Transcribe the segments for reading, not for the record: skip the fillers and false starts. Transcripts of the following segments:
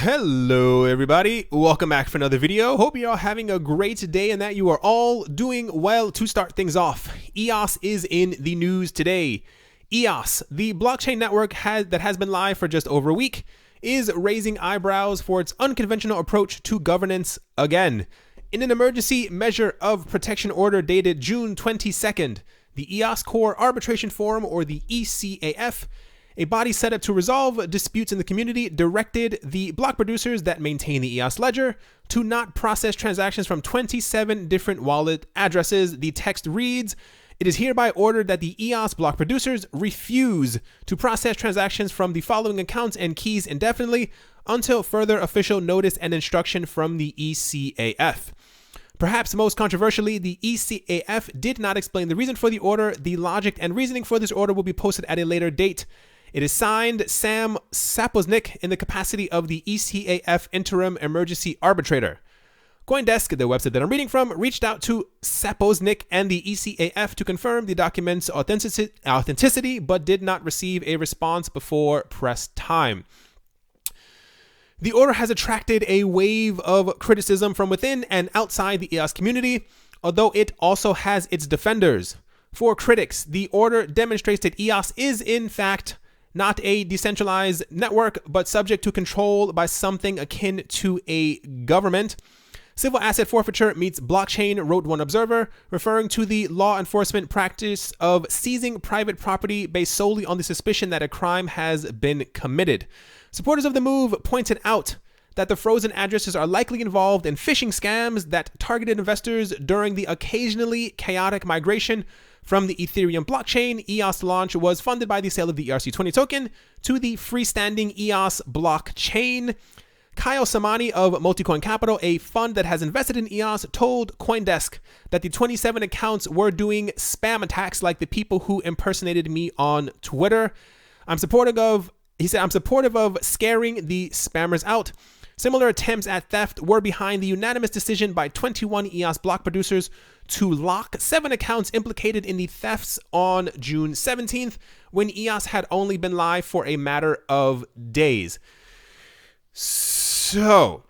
Hello everybody, welcome back for another video. Hope you're all having a great day and that you are all doing well. To start things off, EOS is in the news today. EOS, the blockchain network that has been live for just over a week, is raising eyebrows for its unconventional approach to governance again. In an emergency measure of protection order dated June 22nd, the EOS Core Arbitration Forum, or the ECAF, a body set up to resolve disputes in the community, directed the block producers that maintain the EOS ledger to not process transactions from 27 different wallet addresses. The text reads, "It is hereby ordered that the EOS block producers refuse to process transactions from the following accounts and keys indefinitely until further official notice and instruction from the ECAF." Perhaps most controversially, the ECAF did not explain the reason for the order. The logic and reasoning for this order will be posted at a later date. It is signed Sam Saposnik in the capacity of the ECAF Interim Emergency Arbitrator. CoinDesk, the website that I'm reading from, reached out to Saposnik and the ECAF to confirm the document's authenticity, but did not receive a response before press time. The order has attracted a wave of criticism from within and outside the EOS community, although it also has its defenders. For critics, the order demonstrates that EOS is, in fact, not a decentralized network, but subject to control by something akin to a government. Civil asset forfeiture meets blockchain, wrote one observer, referring to the law enforcement practice of seizing private property based solely on the suspicion that a crime has been committed. Supporters of the move pointed out that the frozen addresses are likely involved in phishing scams that targeted investors during the occasionally chaotic migration from the Ethereum blockchain. EOS launch was funded by the sale of the ERC20 token to the freestanding EOS blockchain. Kyle Samani of Multicoin Capital, a fund that has invested in EOS, told CoinDesk that the 27 accounts were doing spam attacks like the people who impersonated me on Twitter. He said, I'm supportive of scaring the spammers out. Similar attempts at theft were behind the unanimous decision by 21 EOS block producers to lock 7 accounts implicated in the thefts on June 17th, when EOS had only been live for a matter of days. So,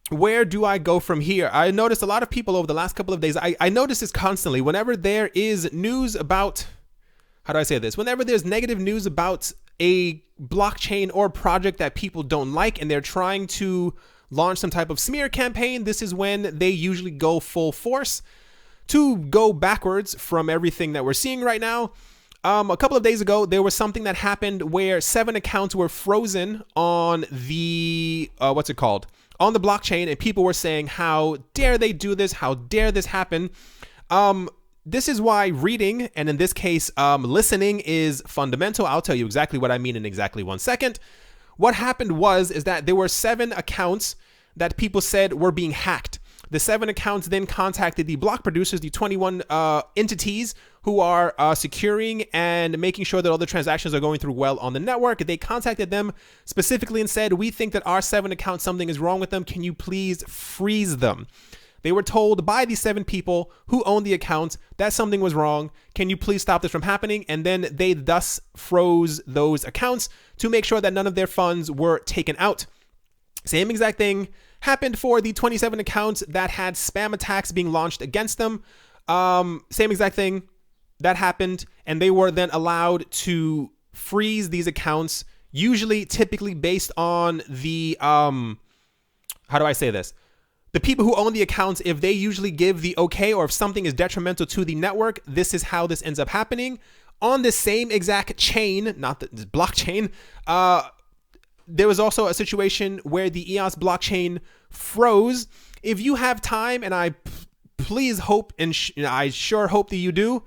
where do I go from here? I noticed a lot of people over the last couple of days, I notice this constantly, whenever there is news about, whenever there's negative news about a blockchain or project that people don't like and they're trying to launch some type of smear campaign, this is when they usually go full force to go backwards from everything that we're seeing right now. A couple of days ago, there was something that happened where 7 accounts were frozen on the, on the blockchain, and people were saying, how dare they do this? How dare this happen? This is why reading, and in this case, listening, is fundamental. I'll tell you exactly what I mean in exactly 1 second. What happened is that there were 7 accounts that people said were being hacked. The 7 accounts then contacted the block producers, the 21 entities who are securing and making sure that all the transactions are going through well on the network. They contacted them specifically and said, we think that our 7 accounts, something is wrong with them. Can you please freeze them? They were told by the 7 people who own the accounts that something was wrong. Can you please stop this from happening? And then they thus froze those accounts to make sure that none of their funds were taken out. Same exact thing happened for the 27 accounts that had spam attacks being launched against them. Same exact thing that happened, and they were then allowed to freeze these accounts, typically based on the, the people who own the accounts. If they usually give the okay, or if something is detrimental to the network, this is how this ends up happening. On the same exact chain, not the blockchain, there was also a situation where the EOS blockchain froze. If you have time, and I please hope, and I sure hope that you do,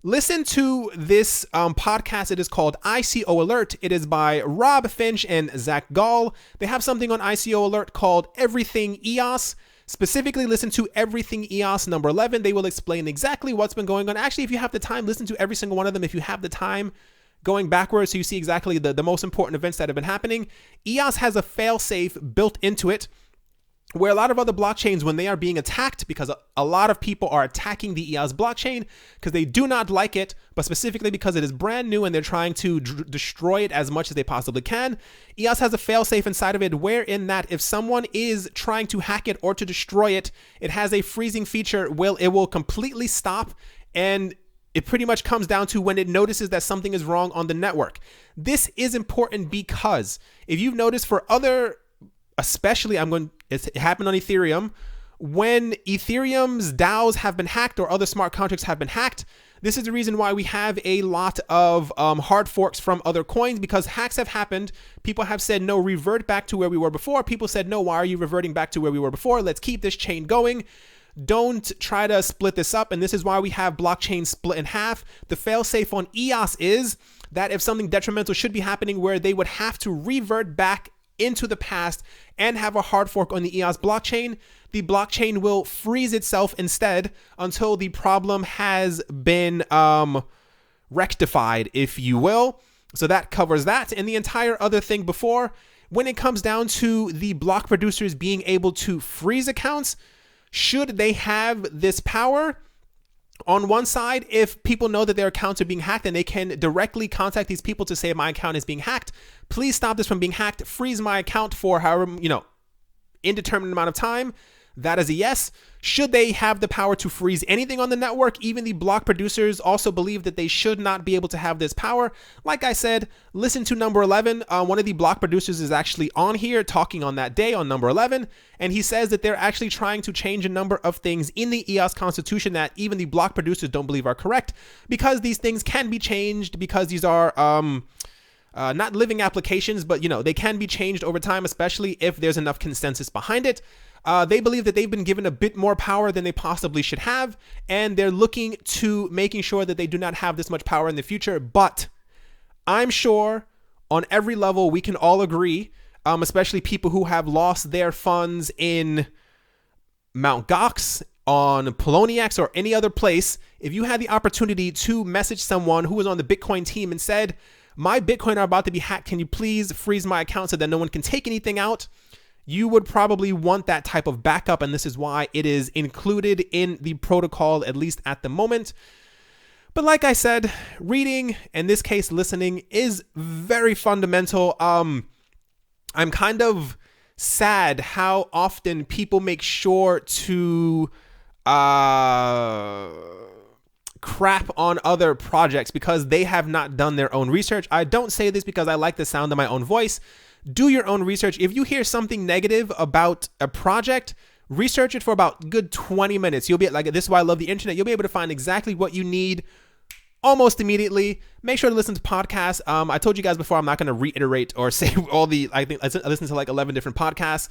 listen to this podcast. It is called ICO Alert. It is by Rob Finch and Zach Gall. They have something on ICO Alert called Everything EOS. Specifically, listen to Everything EOS number 11. They will explain exactly what's been going on. Actually, if you have the time, listen to every single one of them. If you have the time, going backwards so you see exactly the most important events that have been happening. EOS has a fail-safe built into it where a lot of other blockchains, when they are being attacked, because a lot of people are attacking the EOS blockchain because they do not like it, but specifically because it is brand new and they're trying to destroy it as much as they possibly can. EOS has a failsafe inside of it, wherein that if someone is trying to hack it or to destroy it, it has a freezing feature where it will completely stop, and it pretty much comes down to when it notices that something is wrong on the network. This is important because if you've noticed for other, especially it happened on Ethereum, when Ethereum's DAOs have been hacked or other smart contracts have been hacked, this is the reason why we have a lot of hard forks from other coins, because hacks have happened. People have said, no, revert back to where we were before. People said, no, why are you reverting back to where we were before? Let's keep this chain going. Don't try to split this up. And this is why we have blockchain split in half. The failsafe on EOS is that if something detrimental should be happening, where they would have to revert back into the past and have a hard fork on the EOS blockchain, the blockchain will freeze itself instead until the problem has been rectified, if you will. So that covers that. And the entire other thing before, when it comes down to the block producers being able to freeze accounts, should they have this power? On one side, if people know that their accounts are being hacked, and they can directly contact these people to say, my account is being hacked, please stop this from being hacked, freeze my account for however, indeterminate amount of time. That is a yes. Should they have the power to freeze anything on the network? Even the block producers also believe that they should not be able to have this power. Like I said, listen to number 11. One of the block producers is actually on here talking on that day on number 11. And he says that they're actually trying to change a number of things in the EOS constitution that even the block producers don't believe are correct, because these things can be changed, because these are not living applications, but they can be changed over time, especially if there's enough consensus behind it. They believe that they've been given a bit more power than they possibly should have, and they're looking to making sure that they do not have this much power in the future. But I'm sure on every level we can all agree, especially people who have lost their funds in Mt. Gox, on Poloniex, or any other place, if you had the opportunity to message someone who was on the Bitcoin team and said, my Bitcoin are about to be hacked, can you please freeze my account so that no one can take anything out? You would probably want that type of backup, and this is why it is included in the protocol, at least at the moment. But like I said, reading, in this case listening, is very fundamental. I'm kind of sad how often people make sure to crap on other projects because they have not done their own research. I don't say this because I like the sound of my own voice. Do your own research. If you hear something negative about a project, research it for about good 20 minutes. You'll be like, this is why I love the internet. You'll be able to find exactly what you need almost immediately. Make sure to listen to podcasts. I told you guys before, I'm not going to reiterate or say all the, I listen to like 11 different podcasts.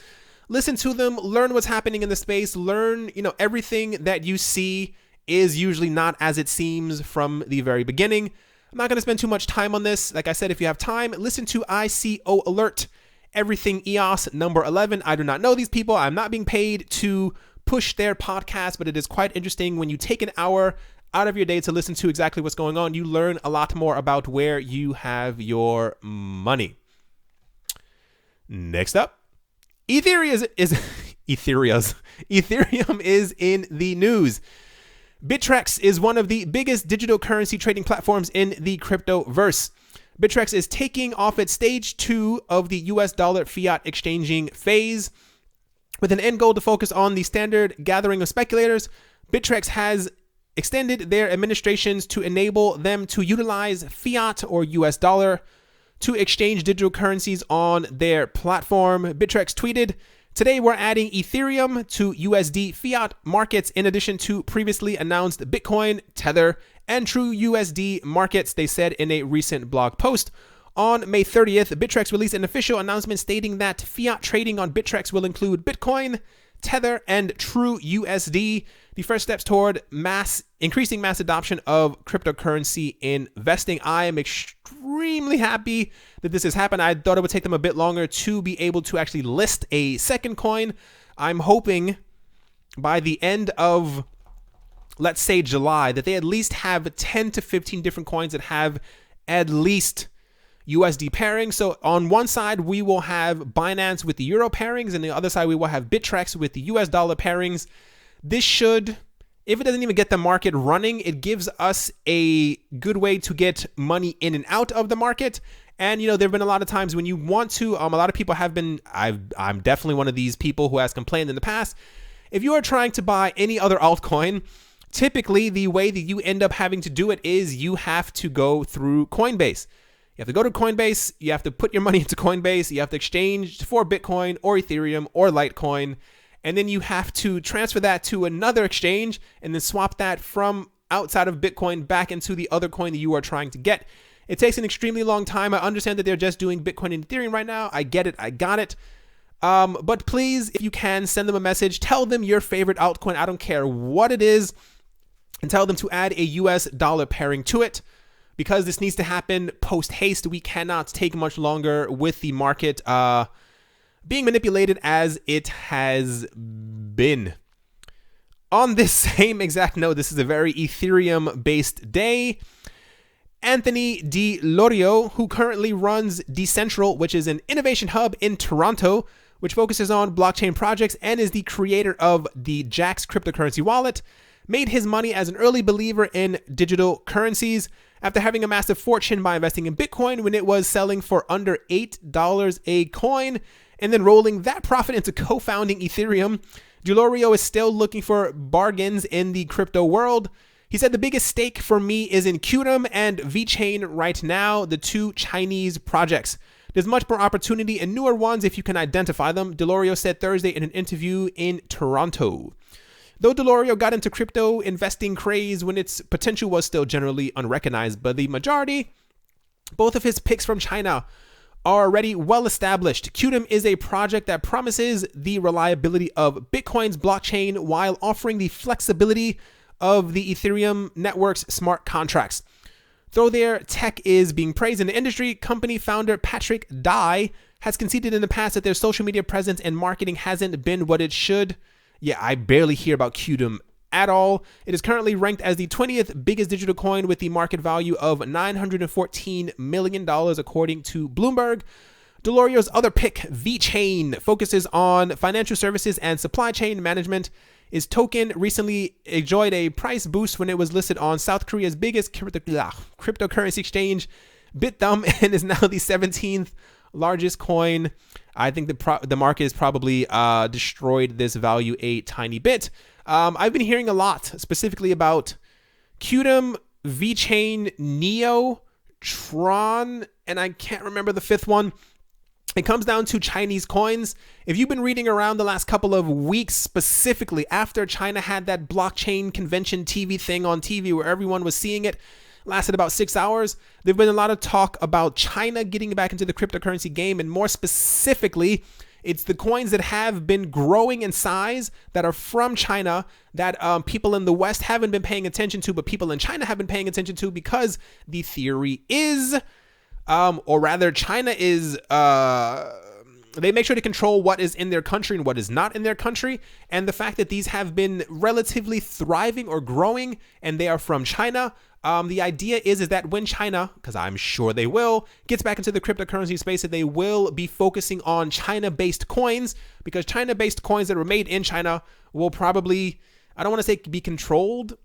Listen to them, learn what's happening in the space, learn, everything that you see is usually not as it seems from the very beginning. I'm not going to spend too much time on this. Like I said, if you have time, listen to ICO Alert, Everything EOS, number 11. I do not know these people. I'm not being paid to push their podcast, but it is quite interesting. When you take an hour out of your day to listen to exactly what's going on, you learn a lot more about where you have your money. Next up, Ethereum is in the news. Bittrex is one of the biggest digital currency trading platforms in the cryptoverse. Bittrex is taking off its stage 2 of the US dollar fiat exchanging phase. With an end goal to focus on the standard gathering of speculators, Bittrex has extended their administrations to enable them to utilize fiat or US dollar to exchange digital currencies on their platform. Bittrex tweeted, "Today we're adding Ethereum to USD fiat markets in addition to previously announced Bitcoin, Tether, and True USD markets," they said in a recent blog post. On May 30th, Bittrex released an official announcement stating that fiat trading on Bittrex will include Bitcoin, Tether, and True USD, the first steps toward increasing mass adoption of cryptocurrency investing. I am extremely happy that this has happened. I thought it would take them a bit longer to be able to actually list a second coin. I'm hoping by the end of, let's say, July, that they at least have 10 to 15 different coins that have at least, USD pairing. So on one side, we will have Binance with the Euro pairings, and the other side, we will have Bittrex with the US dollar pairings. This should, if it doesn't even get the market running, it gives us a good way to get money in and out of the market. And, there have been a lot of times when you want to, a lot of people have been, I'm definitely one of these people who has complained in the past. If you are trying to buy any other altcoin, typically the way that you end up having to do it is you have to go through Coinbase. You have to go to Coinbase, you have to put your money into Coinbase, you have to exchange for Bitcoin or Ethereum or Litecoin, and then you have to transfer that to another exchange and then swap that from outside of Bitcoin back into the other coin that you are trying to get. It takes an extremely long time. I understand that they're just doing Bitcoin and Ethereum right now. I get it. I got it. But please, if you can, send them a message. Tell them your favorite altcoin. I don't care what it is. And tell them to add a US dollar pairing to it. Because this needs to happen post haste. We cannot take much longer with the market being manipulated as it has been. On this same exact note, this is a very Ethereum-based day. Anthony Di Lorio, who currently runs Decentral, which is an innovation hub in Toronto, which focuses on blockchain projects and is the creator of the Jax cryptocurrency wallet, made his money as an early believer in digital currencies after having amassed a fortune by investing in Bitcoin when it was selling for under $8 a coin, and then rolling that profit into co-founding Ethereum. Di Lorio is still looking for bargains in the crypto world. He said, the biggest stake for me is in Qtum and VeChain right now, the two Chinese projects. There's much more opportunity in newer ones if you can identify them, Di Lorio said Thursday in an interview in Toronto. Though Di Lorio got into crypto investing craze when its potential was still generally unrecognized by the majority, both of his picks from China are already well established. Qtum is a project that promises the reliability of Bitcoin's blockchain while offering the flexibility of the Ethereum network's smart contracts. Though their tech is being praised in the industry, company founder Patrick Dai has conceded in the past that their social media presence and marketing hasn't been what it should. Yeah, I barely hear about Qtum at all. It is currently ranked as the 20th biggest digital coin with the market value of $914 million, according to Bloomberg. Di Lorio's other pick, VeChain, focuses on financial services and supply chain management. Its token recently enjoyed a price boost when it was listed on South Korea's biggest cryptocurrency exchange, Qtum, and is now the 17th largest coin. I think the market has probably destroyed this value a tiny bit. I've been hearing a lot specifically about Qtum, VeChain, Neo, Tron, and I can't remember the fifth one. It comes down to Chinese coins. If you've been reading around the last couple of weeks, specifically after China had that blockchain convention TV thing on TV where everyone was seeing it, lasted about 6 hours. There's been a lot of talk about China getting back into the cryptocurrency game, and more specifically, it's the coins that have been growing in size that are from China that people in the West haven't been paying attention to, but people in China have been paying attention to because the theory is, or rather China is, they make sure to control what is in their country and what is not in their country. And the fact that these have been relatively thriving or growing and they are from China, the idea is that when China, because I'm sure they will, gets back into the cryptocurrency space, that they will be focusing on China-based coins, because China-based coins that were made in China will probably, I don't want to say be controlled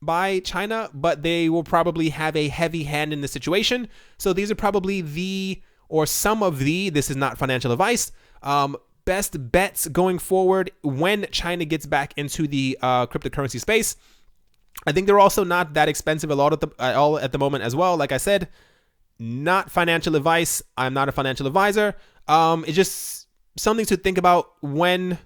by China, but they will probably have a heavy hand in the situation. So these are probably some of the, this is not financial advice, best bets going forward when China gets back into the cryptocurrency space. I think they're also not that expensive at all at the moment as well. Like I said, not financial advice. I'm not a financial advisor. It's just something to think about when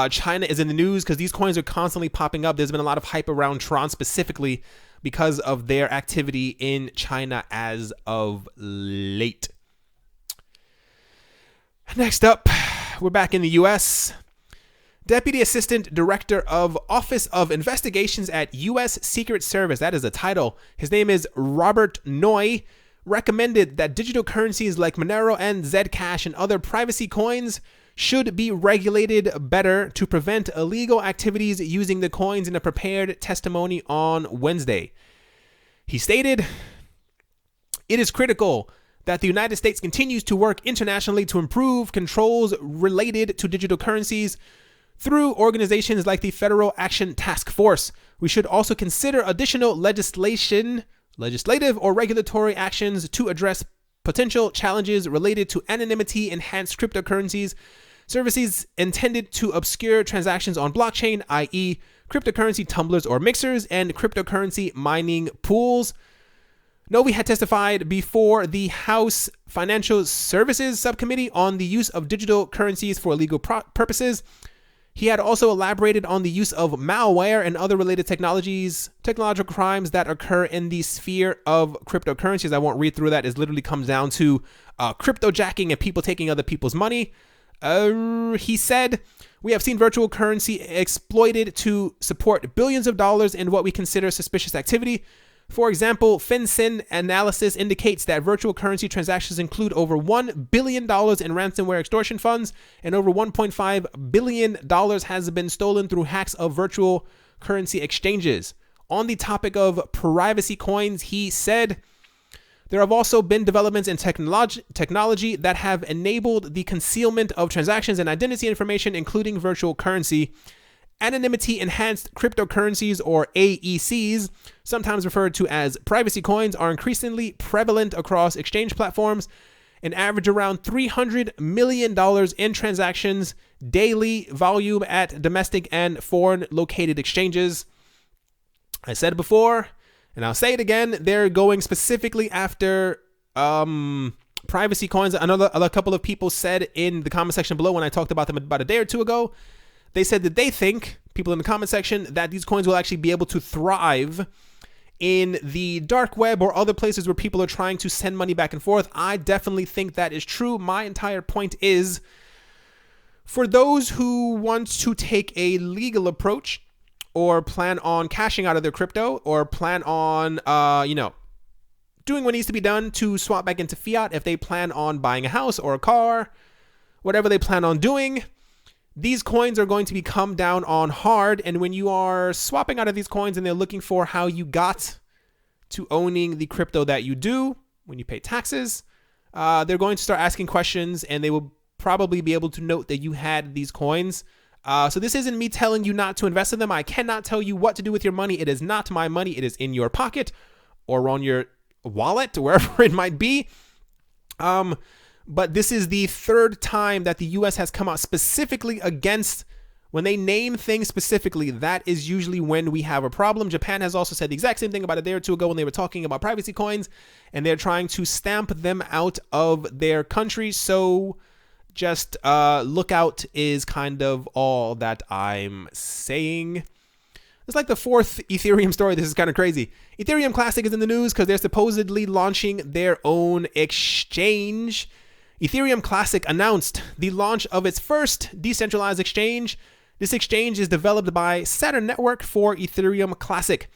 China is in the news, because these coins are constantly popping up. There's been a lot of hype around Tron specifically because of their activity in China as of late. Next up, we're back in the U.S. Deputy Assistant Director of Office of Investigations at U.S. Secret Service, that is the title. His name is Robert Noy, recommended that digital currencies like Monero and Zcash and other privacy coins should be regulated better to prevent illegal activities using the coins in a prepared testimony on Wednesday. He stated, "It is critical that the United States continues to work internationally to improve controls related to digital currencies through organizations like the Federal Action Task Force. We should also consider additional legislative or regulatory actions to address potential challenges related to anonymity-enhanced cryptocurrencies, services intended to obscure transactions on blockchain, i.e. cryptocurrency tumblers or mixers, and cryptocurrency mining pools. Novi had testified before the House Financial Services Subcommittee on the use of digital currencies for illegal purposes. He had also elaborated on the use of malware and other related technological crimes that occur in the sphere of cryptocurrencies. I won't read through that. It literally comes down to cryptojacking and people taking other people's money. He said, we have seen virtual currency exploited to support billions of dollars in what we consider suspicious activity. For example, FinCEN analysis indicates that virtual currency transactions include over $1 billion in ransomware extortion funds, and over $1.5 billion has been stolen through hacks of virtual currency exchanges. On the topic of privacy coins, he said, there have also been developments in technology that have enabled the concealment of transactions and identity information, including virtual currency. Anonymity-enhanced cryptocurrencies, or AECs, sometimes referred to as privacy coins, are increasingly prevalent across exchange platforms and average around $300 million in transactions daily volume at domestic and foreign located exchanges. I said it before, and I'll say it again, they're going specifically after privacy coins. A couple of people said in the comment section below when I talked about them about a day or two ago, they said that they think, people in the comment section, that these coins will actually be able to thrive in the dark web or other places where people are trying to send money back and forth. I definitely think that is true. My entire point is, for those who want to take a legal approach or plan on cashing out of their crypto or plan on, doing what needs to be done to swap back into fiat, if they plan on buying a house or a car, whatever they plan on doing, these coins are going to be come down on hard. And when you are swapping out of these coins and they're looking for how you got to owning the crypto that you do when you pay taxes, they're going to start asking questions, and they will probably be able to note that you had these coins. So this isn't me telling you not to invest in them. I cannot tell you what to do with your money. It is not my money. It is in your pocket or on your wallet, wherever it might be. But this is the third time that the US has come out specifically against, when they name things specifically, that is usually when we have a problem. Japan has also said the exact same thing about a day or two ago when they were talking about privacy coins, and they're trying to stamp them out of their country. So just look out is kind of all that I'm saying. It's like the fourth Ethereum story. This is kind of crazy. Ethereum Classic is in the news because they're supposedly launching their own exchange. Ethereum Classic announced the launch of its first decentralized exchange. This exchange is developed by Saturn Network for Ethereum Classic.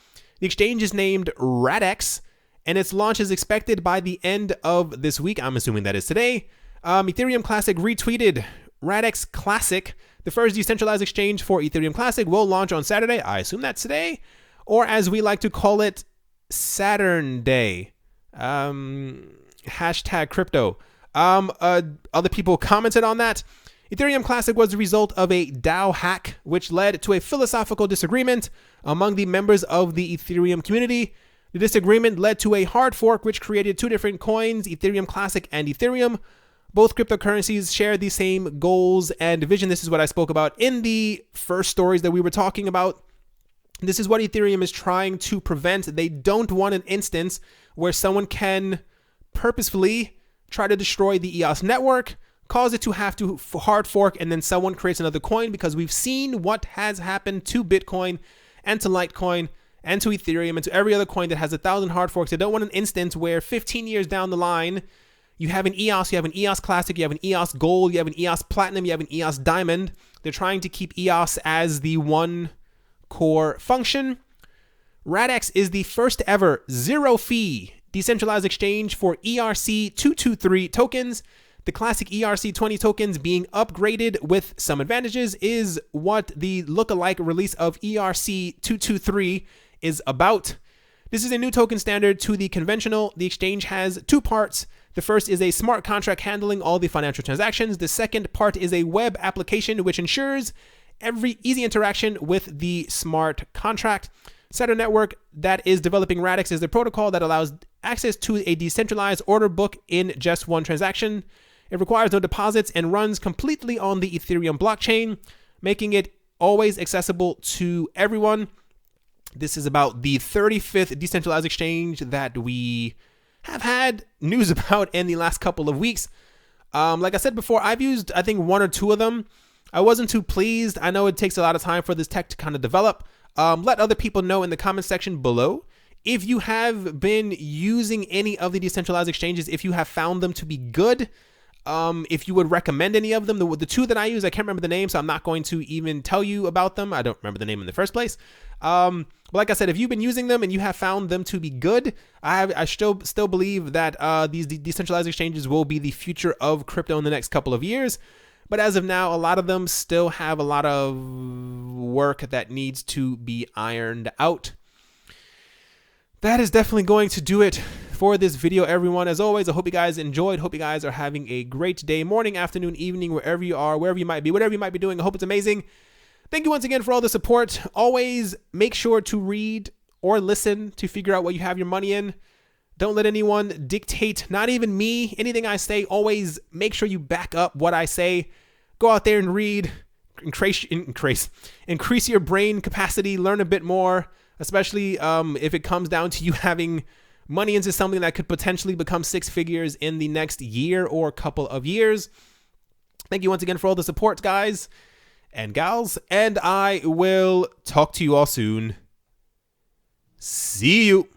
The exchange is named Radex, and its launch is expected by the end of this week. I'm assuming that is today. Ethereum Classic retweeted Radex Classic. The first decentralized exchange for Ethereum Classic will launch on Saturday. I assume that's today, or as we like to call it, Saturn Day. Hashtag crypto. Other people commented on that. Ethereum Classic was the result of a DAO hack, which led to a philosophical disagreement among the members of the Ethereum community. The disagreement led to a hard fork, which created two different coins, Ethereum Classic and Ethereum. Both cryptocurrencies share the same goals and vision. This is what I spoke about in the first stories that we were talking about. This is what Ethereum is trying to prevent. They don't want an instance where someone can purposefully try to destroy the EOS network, cause it to have to hard fork, and then someone creates another coin, because we've seen what has happened to Bitcoin and to Litecoin and to Ethereum and to every other coin that has 1,000 hard forks. They don't want an instance where 15 years down the line, you have an EOS, you have an EOS Classic, you have an EOS Gold, you have an EOS Platinum, you have an EOS Diamond. They're trying to keep EOS as the one core function. Radex is the first ever zero-fee decentralized exchange for ERC-223 tokens. The classic ERC-20 tokens being upgraded with some advantages is what the lookalike release of ERC-223 is about. This is a new token standard to the conventional. The exchange has two parts. The first is a smart contract handling all the financial transactions. The second part is a web application which ensures every easy interaction with the smart contract. Saturn Network that is developing Radix is the protocol that allows access to a decentralized order book in just one transaction. It requires no deposits and runs completely on the Ethereum blockchain, making it always accessible to everyone. This is about the 35th decentralized exchange that we have had news about in the last couple of weeks. Like I said before, I've used, I think, one or two of them. I wasn't too pleased. I know it takes a lot of time for this tech to kind of develop. Let other people know in the comment section below if you have been using any of the decentralized exchanges, if you have found them to be good, if you would recommend any of them. The two that I use, I can't remember the name, so I'm not going to even tell you about them. I don't remember the name in the first place. But like I said, if you've been using them and you have found them to be good, I still believe that these decentralized exchanges will be the future of crypto in the next couple of years. But as of now, a lot of them still have a lot of work that needs to be ironed out. That is definitely going to do it for this video, everyone. As always, I hope you guys enjoyed. Hope you guys are having a great day, morning, afternoon, evening, wherever you are, wherever you might be, whatever you might be doing. I hope it's amazing. Thank you once again for all the support. Always make sure to read or listen to figure out what you have your money in. Don't let anyone dictate, not even me, anything I say. Always make sure you back up what I say. Go out there and read, increase your brain capacity, learn a bit more, especially if it comes down to you having money into something that could potentially become six figures in the next year or couple of years. Thank you once again for all the support, guys and gals, and I will talk to you all soon. See you.